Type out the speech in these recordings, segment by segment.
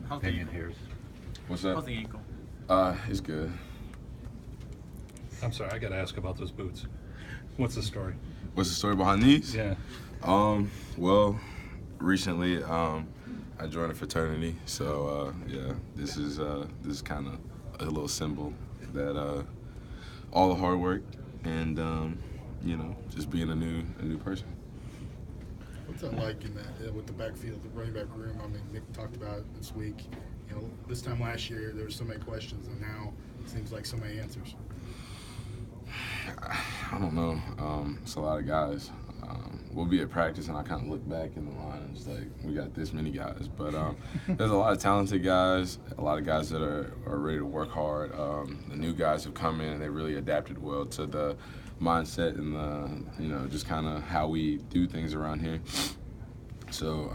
How's the Damien ankle? Harris. What's that? How's the ankle? It's good. I'm sorry, I got to ask about those boots. What's the story? What's the story behind these? Yeah. Well, recently, I joined a fraternity, so yeah, this is kind of a little symbol that all the hard work and just being a new person. What's that like in that with the backfield, the running back room? I mean, Nick talked about it this week. You know, this time last year there were so many questions, and now it seems like so many answers. I don't know. It's a lot of guys. We'll be at practice, and I kind of look back in the line, and it's like, we got this many guys. But there's a lot of talented guys, a lot of guys that are ready to work hard. The new guys have come in, and they really adapted well to the mindset and the, just kind of how we do things around here. So,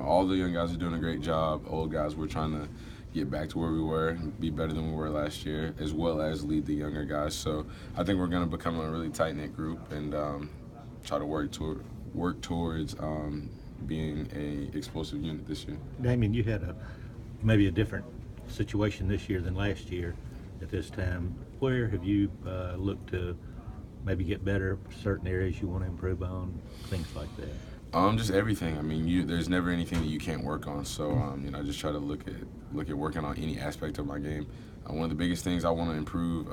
all the young guys are doing a great job. Old guys, we're trying to get back to where we were, be better than we were last year, as well as lead the younger guys. So I think we're going to become a really tight-knit group and try to work towards being a explosive unit this year. Damien, you had maybe a different situation this year than last year at this time. Where have you looked to maybe get better, certain areas you want to improve on, things like that? Just everything. I mean, there's never anything that you can't work on. So, I just try to look at working on any aspect of my game. One of the biggest things I want to improve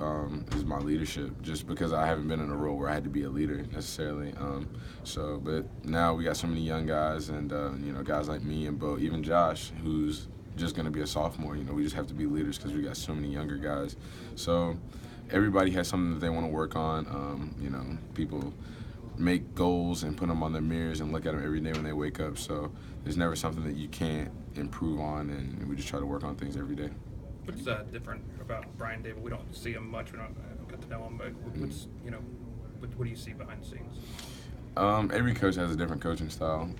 is my leadership, just because I haven't been in a role where I had to be a leader necessarily. But now we got so many young guys and, guys like me and Bo, even Josh, who's just going to be a sophomore. We just have to be leaders because we got so many younger guys. So everybody has something that they want to work on. People make goals and put them on their mirrors and look at them every day when they wake up. So there's never something that you can't improve on, and we just try to work on things every day. What's different about Brian Dable? We don't see him much. We don't get to know him, but what do you see behind the scenes? Every coach has a different coaching style.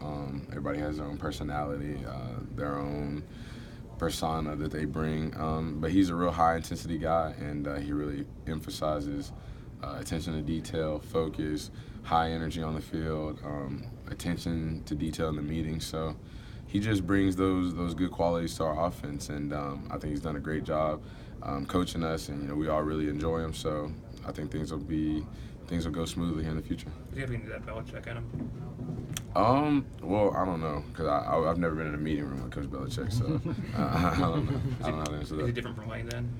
Everybody has their own personality, their own persona that they bring. But he's a real high-intensity guy, and he really emphasizes attention to detail, focus, high energy on the field, attention to detail in the meeting. So he just brings those good qualities to our offense, and I think he's done a great job coaching us, and we all really enjoy him. So I think things will go smoothly here in the future. Does he have any of that Belichick in him? Well, I don't know, because I've never been in a meeting room with Coach Belichick, so I don't know. I don't know how to answer that. Is he different from Lane then?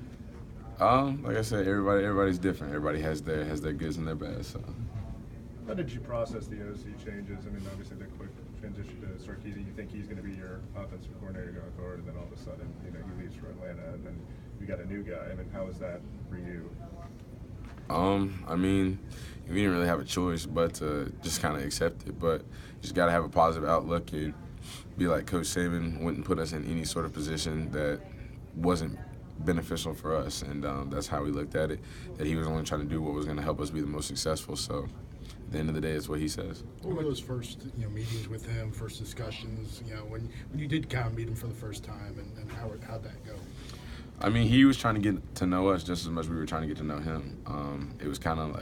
Like I said, everybody's different. Everybody has their goods and their bads. So. How did you process the OC changes? I mean, obviously the quick transition to Sarkisian. You think he's going to be your offensive coordinator going forward, and then all of a sudden, he leaves for Atlanta, and then you got a new guy. I mean, how is that for you? I mean, we didn't really have a choice but to just kind of accept it. But you just got to have a positive outlook and be like Coach Saban wouldn't put us in any sort of position that wasn't beneficial for us, and that's how we looked at it, that he was only trying to do what was going to help us be the most successful. So at the end of the day, it's what he says. What were those first meetings with him, first discussions, when you did kind of meet him for the first time, and how'd that go? I mean, he was trying to get to know us just as much as we were trying to get to know him. It was kind of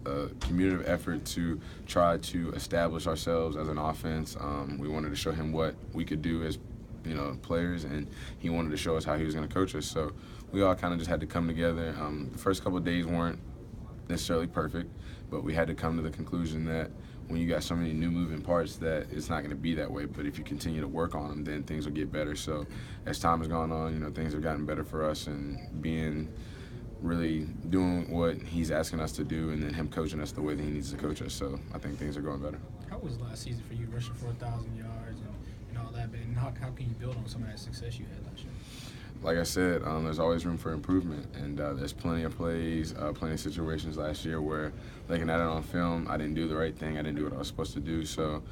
a community effort to try to establish ourselves as an offense. We wanted to show him what we could do as players, and he wanted to show us how he was going to coach us. So we all kind of just had to come together. The first couple of days weren't necessarily perfect, but we had to come to the conclusion that when you got so many new moving parts that it's not going to be that way. But if you continue to work on them, then things will get better. So as time has gone on, things have gotten better for us, and really doing what he's asking us to do, and then him coaching us the way that he needs to coach us. So I think things are going better. How was last season for you, rushing for 1,000 yards and all that? And how can you build on some of that success you had last year? Like I said, there's always room for improvement, and there's plenty of plays, plenty of situations last year where, looking at it on film, I didn't do the right thing, I didn't do what I was supposed to do. So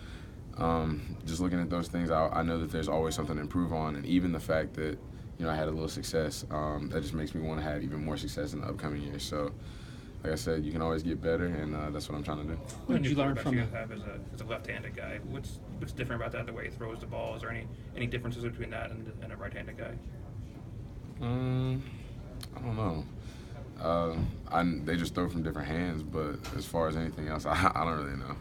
just looking at those things, I know that there's always something to improve on, and even the fact that I had a little success, that just makes me want to have even more success in the upcoming years. So like I said, you can always get better, and that's what I'm trying to do. What did you learn from you have as a left-handed guy? What's different about that, the way he throws the ball? Is there any differences between that and a right-handed guy? I don't know. They just throw from different hands, but as far as anything else, I don't really know.